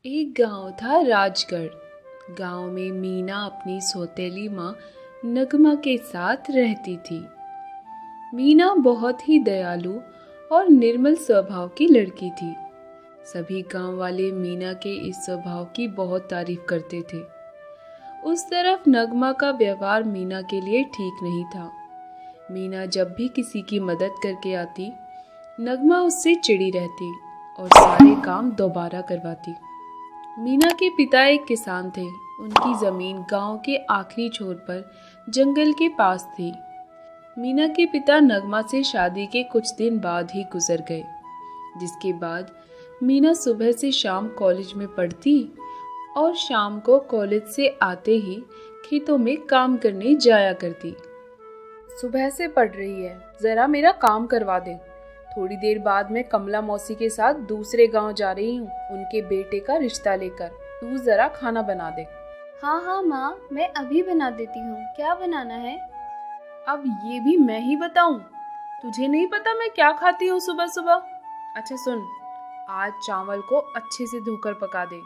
एक गांव था राजगढ़। गांव में मीना अपनी सौतेली माँ नगमा के साथ रहती थी। मीना बहुत ही दयालु और निर्मल स्वभाव की लड़की थी। सभी गांव वाले मीना के इस स्वभाव की बहुत तारीफ करते थे। उस तरफ नगमा का व्यवहार मीना के लिए ठीक नहीं था। मीना जब भी किसी की मदद करके आती, नगमा उससे चिढ़ी रहती और सारे काम दोबारा करवाती। मीना के पिता एक किसान थे। उनकी जमीन गांव के आखिरी छोर पर जंगल के पास थी। मीना के पिता नगमा से शादी के कुछ दिन बाद ही गुजर गए, जिसके बाद मीना सुबह से शाम कॉलेज में पढ़ती और शाम को कॉलेज से आते ही खेतों में काम करने जाया करती। सुबह से पढ़ रही है, जरा मेरा काम करवा दे। थोड़ी देर बाद मैं कमला मौसी के साथ दूसरे गांव जा रही हूँ, उनके बेटे का रिश्ता लेकर। तू जरा खाना बना दे। हाँ हाँ माँ, मैं अभी बना देती हूँ। क्या बनाना है? अब ये भी मैं ही बताऊं? तुझे नहीं पता मैं क्या खाती हूँ सुबह सुबह? अच्छा सुन, आज चावल को अच्छे से धोकर पका दे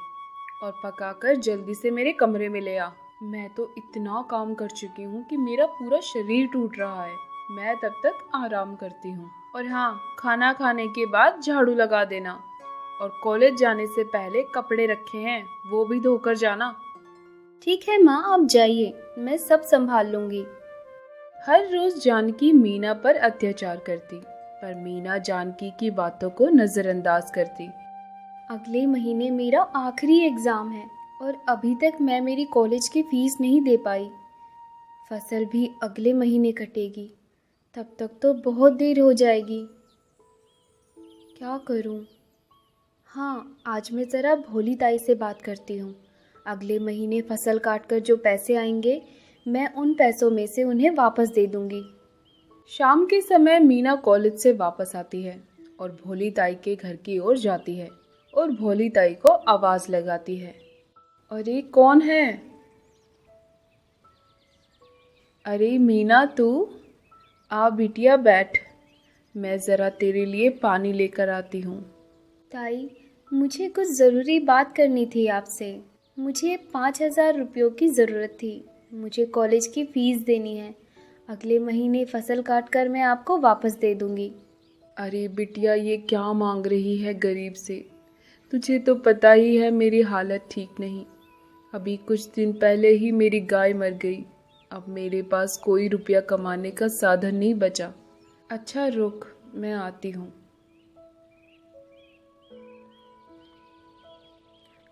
और पकाकर जल्दी से मेरे कमरे में ले आ। मैं तो इतना काम कर चुकी हूँ कि मेरा पूरा शरीर टूट रहा है। मैं तब तक आराम करती हूँ। और हाँ, खाना खाने के बाद झाड़ू लगा देना और कॉलेज जाने से पहले कपड़े रखे हैं वो भी धोकर जाना। ठीक है माँ, आप जाइए, मैं सब संभाल लूंगी। हर रोज जानकी मीना पर अत्याचार करती, पर मीना जानकी की बातों को नजरअंदाज करती। अगले महीने मेरा आखिरी एग्जाम है और अभी तक मैं मेरी कॉलेज की फीस नहीं दे पाई। फसल भी अगले महीने कटेगी, तब तक तो बहुत देर हो जाएगी। क्या करूं? हाँ, आज मैं ज़रा भोली ताई से बात करती हूँ। अगले महीने फसल काटकर जो पैसे आएंगे, मैं उन पैसों में से उन्हें वापस दे दूंगी। शाम के समय मीना कॉलेज से वापस आती है और भोली ताई के घर की ओर जाती है और भोली ताई को आवाज लगाती है। अरे कौन है? अरे मीना, तू आ बिटिया, बैठ, मैं जरा तेरे लिए पानी लेकर आती हूँ। ताई, मुझे कुछ ज़रूरी बात करनी थी आपसे। मुझे 5,000 रुपयों की ज़रूरत थी। मुझे कॉलेज की फ़ीस देनी है। अगले महीने फसल काट कर मैं आपको वापस दे दूंगी। अरे बिटिया, ये क्या मांग रही है गरीब से? तुझे तो पता ही है मेरी हालत ठीक नहीं। अभी कुछ दिन पहले ही मेरी गाय मर गई। अब मेरे पास कोई रुपया कमाने का साधन नहीं बचा। अच्छा रुक, मैं आती हूँ।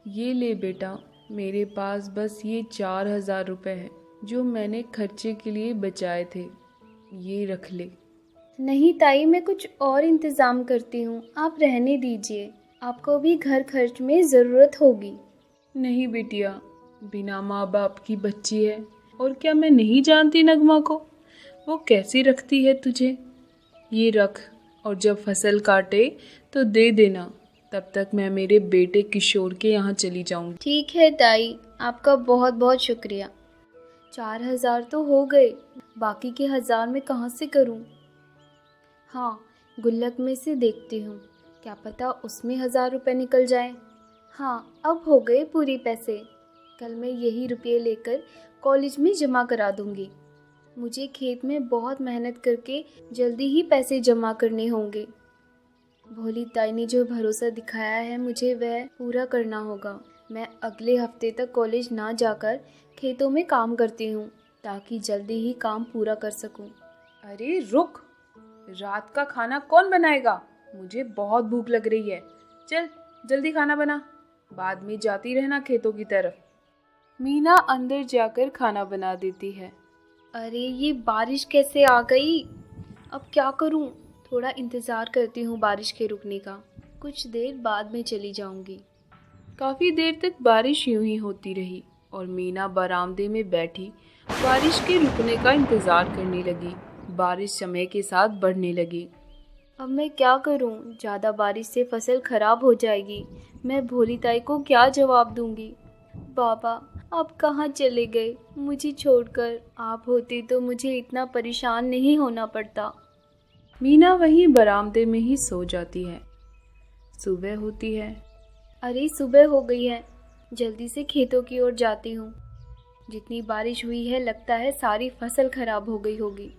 ये ले बेटा, मेरे पास बस ये 4,000 रुपये हैं जो मैंने खर्चे के लिए बचाए थे। ये रख ले। नहीं ताई, मैं कुछ और इंतज़ाम करती हूँ, आप रहने दीजिए। आपको भी घर खर्च में ज़रूरत होगी। नहीं बिटिया, बिना माँ बाप की बच्ची है, और क्या मैं नहीं जानती नगमा को? वो कैसी रखती है तुझे। ये रख, और जब फसल काटे तो दे देना। तब तक मैं मेरे बेटे किशोर के यहाँ चली जाऊंगी। ठीक है ताई, आपका बहुत बहुत शुक्रिया। 4,000 तो हो गए, बाकी के 1,000 मैं कहाँ से करूँ? हाँ, गुल्लक में से देखती हूँ, क्या पता उसमें 1,000 रुपये निकल जाए। हाँ, अब हो गए पूरे पैसे। कल मैं यही रुपये लेकर कॉलेज में जमा करा दूँगी। मुझे खेत में बहुत मेहनत करके जल्दी ही पैसे जमा करने होंगे। भोली ताई ने जो भरोसा दिखाया है, मुझे वह पूरा करना होगा। मैं अगले हफ्ते तक कॉलेज ना जाकर खेतों में काम करती हूँ, ताकि जल्दी ही काम पूरा कर सकूँ। अरे रुक, रात का खाना कौन बनाएगा? मुझे बहुत भूख लग रही है। चल जल्दी खाना बना, बाद में जाती रहना खेतों की तरफ। मीना अंदर जाकर खाना बना देती है। अरे ये बारिश कैसे आ गई? अब क्या करूं? थोड़ा इंतज़ार करती हूँ बारिश के रुकने का, कुछ देर बाद में चली जाऊंगी। काफ़ी देर तक बारिश यूं ही होती रही और मीना बरामदे में बैठी बारिश के रुकने का इंतज़ार करने लगी। बारिश समय के साथ बढ़ने लगी। अब मैं क्या करूं? ज़्यादा बारिश से फसल खराब हो जाएगी। मैं भोली ताई को क्या जवाब दूंगी? बाबा, आप कहाँ चले गए मुझे छोड़कर? आप होते तो मुझे इतना परेशान नहीं होना पड़ता। मीना वहीं बरामदे में ही सो जाती है। सुबह होती है। अरे सुबह हो गई है, जल्दी से खेतों की ओर जाती हूँ। जितनी बारिश हुई है लगता है सारी फसल खराब हो गई होगी।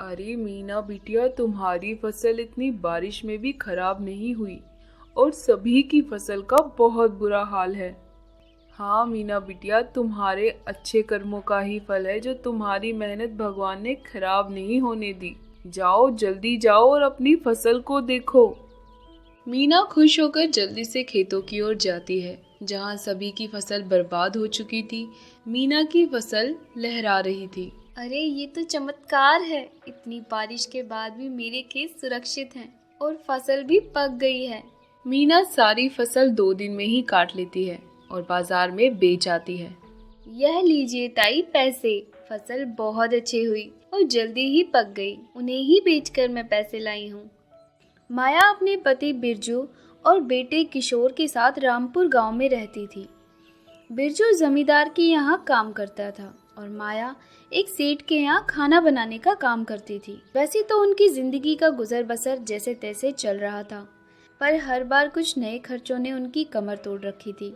अरे मीना बिटिया, तुम्हारी फसल इतनी बारिश में भी खराब नहीं हुई और सभी की फसल का बहुत बुरा हाल है। हाँ मीना बिटिया, तुम्हारे अच्छे कर्मों का ही फल है जो तुम्हारी मेहनत भगवान ने खराब नहीं होने दी। जाओ, जल्दी जाओ और अपनी फसल को देखो। मीना खुश होकर जल्दी से खेतों की ओर जाती है, जहाँ सभी की फसल बर्बाद हो चुकी थी। मीना की फसल लहरा रही थी। अरे ये तो चमत्कार है, इतनी बारिश के बाद भी मेरे खेत सुरक्षित हैं और फसल भी पक गई है। मीना सारी फसल 2 दिन में ही काट लेती है और बाजार में बेच आती है। यह लीजिए ताई पैसे, फसल बहुत अच्छी हुई और जल्दी ही पक गई। उन्हें ही बेचकर मैं पैसे लाई हूँ। माया अपने पति बिरजू और बेटे किशोर के साथ रामपुर गांव में रहती थी। बिरजू जमींदार के यहाँ काम करता था और माया एक सेठ के यहाँ खाना बनाने का काम करती थी। वैसे तो उनकी जिंदगी का गुजर बसर जैसे तैसे चल रहा था, पर हर बार कुछ नए खर्चों ने उनकी कमर तोड़ रखी थी।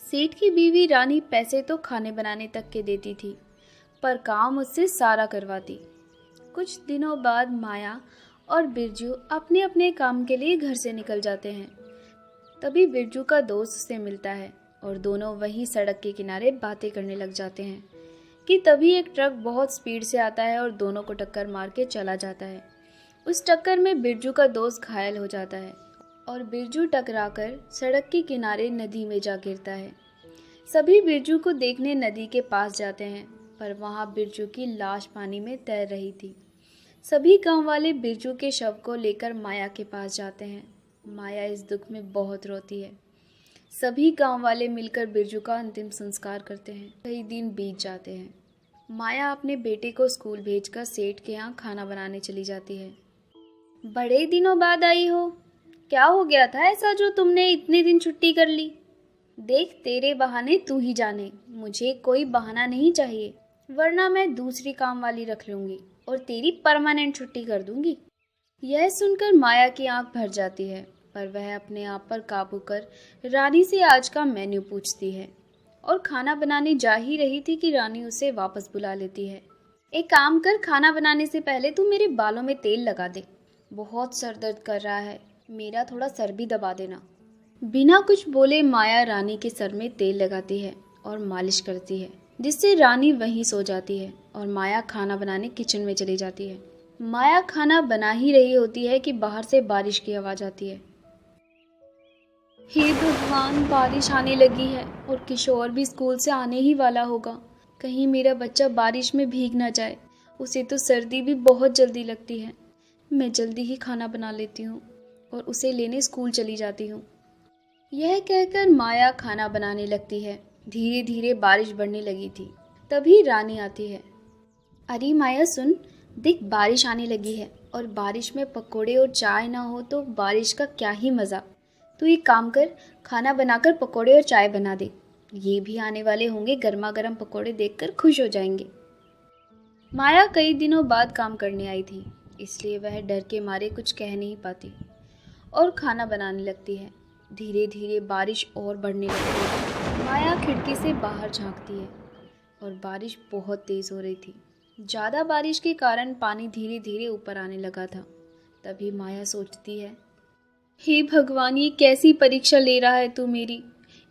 सेठ की बीवी रानी पैसे तो खाने बनाने तक के देती थी, पर काम उससे सारा करवाती। कुछ दिनों बाद माया और बिरजू अपने अपने काम के लिए घर से निकल जाते हैं। तभी बिरजू का दोस्त उससे मिलता है और दोनों वहीं सड़क के किनारे बातें करने लग जाते हैं कि तभी एक ट्रक बहुत स्पीड से आता है और दोनों को टक्कर मार के चला जाता है। उस टक्कर में बिरजू का दोस्त घायल हो जाता है और बिरजू टकराकर सड़क के किनारे नदी में जा गिरता है। सभी बिरजू को देखने नदी के पास जाते हैं, पर वहाँ बिरजू की लाश पानी में तैर रही थी। सभी गांव वाले बिरजू के शव को लेकर माया के पास जाते हैं। माया इस दुख में बहुत रोती है। सभी गांव वाले मिलकर बिरजू का अंतिम संस्कार करते हैं। कई दिन बीत जाते हैं। माया अपने बेटे को स्कूल भेजकर सेठ के यहाँ खाना बनाने चली जाती है। बड़े दिनों बाद आई हो, क्या हो गया था ऐसा जो तुमने इतने दिन छुट्टी कर ली? देख, तेरे बहाने तू ही जाने, मुझे कोई बहाना नहीं चाहिए, वरना मैं दूसरी काम वाली रख लूंगी और तेरी परमानेंट छुट्टी कर दूंगी। यह सुनकर माया की आंख भर जाती है, पर वह अपने आप पर काबू कर रानी से आज का मेन्यू पूछती है और खाना बनाने जा ही रही थी कि रानी उसे वापस बुला लेती है। एक काम कर, खाना बनाने से पहले तू मेरे बालों में तेल लगा दे, बहुत सर दर्द कर रहा है, मेरा थोड़ा सर भी दबा देना। बिना कुछ बोले माया रानी के सर में तेल लगाती है और मालिश करती है, जिससे रानी वहीं सो जाती है और माया खाना बनाने किचन में चली जाती है। माया खाना बना ही रही होती है कि बाहर से बारिश की आवाज़ आती है। हे भगवान, बारिश आने लगी है और किशोर भी स्कूल से आने ही वाला होगा। कहीं मेरा बच्चा बारिश में भीग ना जाए, उसे तो सर्दी भी बहुत जल्दी लगती है। मैं जल्दी ही खाना बना लेती हूँ और उसे लेने स्कूल चली जाती हूँ। यह कहकर माया खाना बनाने लगती है। धीरे धीरे बारिश बढ़ने लगी थी। तभी रानी आती है। अरे माया सुन, देख बारिश आने लगी है और बारिश में पकोड़े और चाय ना हो तो बारिश का क्या ही मज़ा। तू एक काम कर, खाना बनाकर पकोड़े और चाय बना दे, ये भी आने वाले होंगे, गर्मा गर्म पकोड़े देखकर खुश हो जाएंगे। माया कई दिनों बाद काम करने आई थी, इसलिए वह डर के मारे कुछ कह नहीं पाती और खाना बनाने लगती है। धीरे धीरे बारिश और बढ़ने लगती है। माया खिड़की से बाहर झांकती है और बारिश बहुत तेज़ हो रही थी। ज़्यादा बारिश के कारण पानी धीरे धीरे ऊपर आने लगा था। तभी माया सोचती है, हे भगवान, ये कैसी परीक्षा ले रहा है तू मेरी।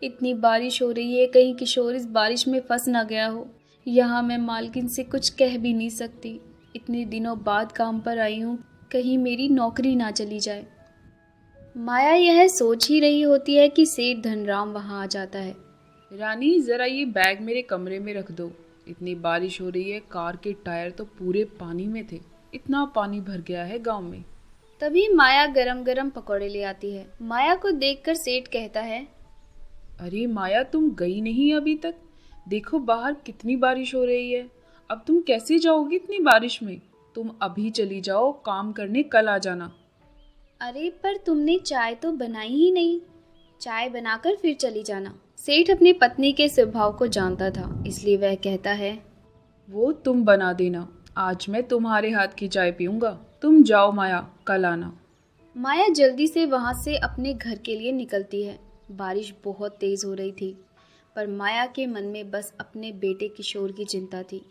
इतनी बारिश हो रही है, कहीं किशोर इस बारिश में फंस ना गया हो। यहाँ मैं मालकिन से कुछ कह भी नहीं सकती। इतने दिनों बाद काम पर आई हूँ, कहीं मेरी नौकरी ना चली जाए। माया यह सोच ही रही होती है कि सेठ धनराम वहाँ आ जाता है। रानी, जरा ये बैग मेरे कमरे में रख दो। इतनी बारिश हो रही है, कार के टायर तो पूरे पानी में थे। इतना पानी भर गया है गांव में। तभी माया गरम गरम पकौड़े ले आती है। माया को देखकर सेठ कहता है, अरे माया, तुम गई नहीं अभी तक? देखो बाहर कितनी बारिश हो रही है। अब तुम कैसे जाओगी इतनी बारिश में? तुम अभी चली जाओ, काम करने कल आ जाना। अरे पर तुमने चाय तो बनाई ही नहीं, चाय बनाकर फिर चली जाना। सेठ अपनी पत्नी के स्वभाव को जानता था, इसलिए वह कहता है, वो तुम बना देना, आज मैं तुम्हारे हाथ की चाय पीऊंगा। तुम जाओ माया, कल आना। माया जल्दी से वहाँ से अपने घर के लिए निकलती है बारिश बहुत तेज हो रही थी, पर माया के मन में बस अपने बेटे किशोर की चिंता थी।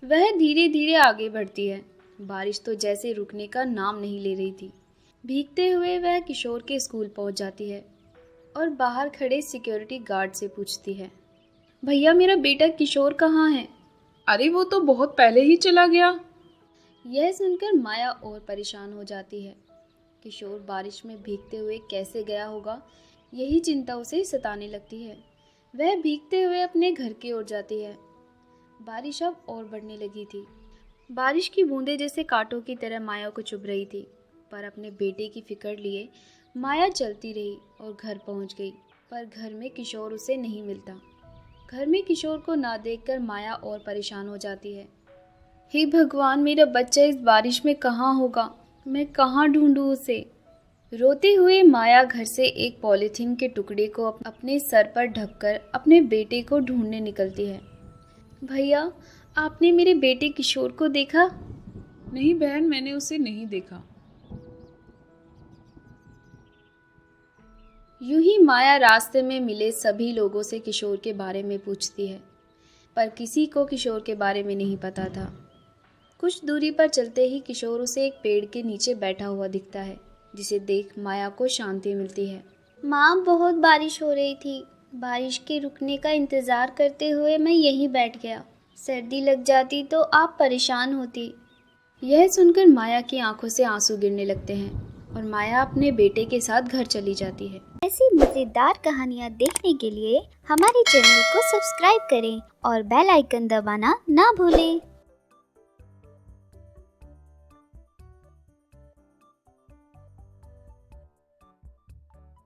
वह धीरे धीरे आगे बढ़ती है। बारिश तो जैसे रुकने का नाम नहीं ले रही थी। भीगते हुए वह किशोर के स्कूल पहुंच जाती है और बाहर खड़े सिक्योरिटी गार्ड से पूछती है, भैया मेरा बेटा किशोर कहाँ है? अरे वो तो बहुत पहले ही चला गया। यह सुनकर माया और परेशान हो जाती है। किशोर बारिश में भीगते हुए कैसे गया होगा, यही चिंता उसे सताने लगती है। वह भीगते हुए अपने घर की ओर जाती है। बारिश अब और बढ़ने लगी थी। बारिश की बूंदें जैसे कांटों की तरह माया को चुभ रही थी, पर अपने बेटे की फिक्र लिए माया चलती रही और घर पहुंच गई। पर घर में किशोर उसे नहीं मिलता। घर में किशोर को ना देखकर माया और परेशान हो जाती है। हे भगवान, मेरा बच्चा इस बारिश में कहाँ होगा? मैं कहाँ ढूंढूं उसे? रोते हुए माया घर से एक पॉलीथीन के टुकड़े को अपने सर पर ढककर अपने बेटे को ढूंढने निकलती है। भैया, आपने मेरे बेटे किशोर को देखा? नहीं बहन, मैंने उसे नहीं देखा। यूं ही माया रास्ते में मिले सभी लोगों से किशोर के बारे में पूछती है, पर किसी को किशोर के बारे में नहीं पता था। कुछ दूरी पर चलते ही किशोर उसे एक पेड़ के नीचे बैठा हुआ दिखता है, जिसे देख माया को शांति मिलती है। माँ, बहुत बारिश हो रही थी। बारिश के रुकने का इंतज़ार करते हुए मैं यहीं बैठ गया। सर्दी लग जाती तो आप परेशान होती। यह सुनकर माया की आंखों से आंसू गिरने लगते हैं और माया अपने बेटे के साथ घर चली जाती है। ऐसी मज़ेदार कहानियाँ देखने के लिए हमारे चैनल को सब्सक्राइब करें और बेल आइकन दबाना ना भूलें।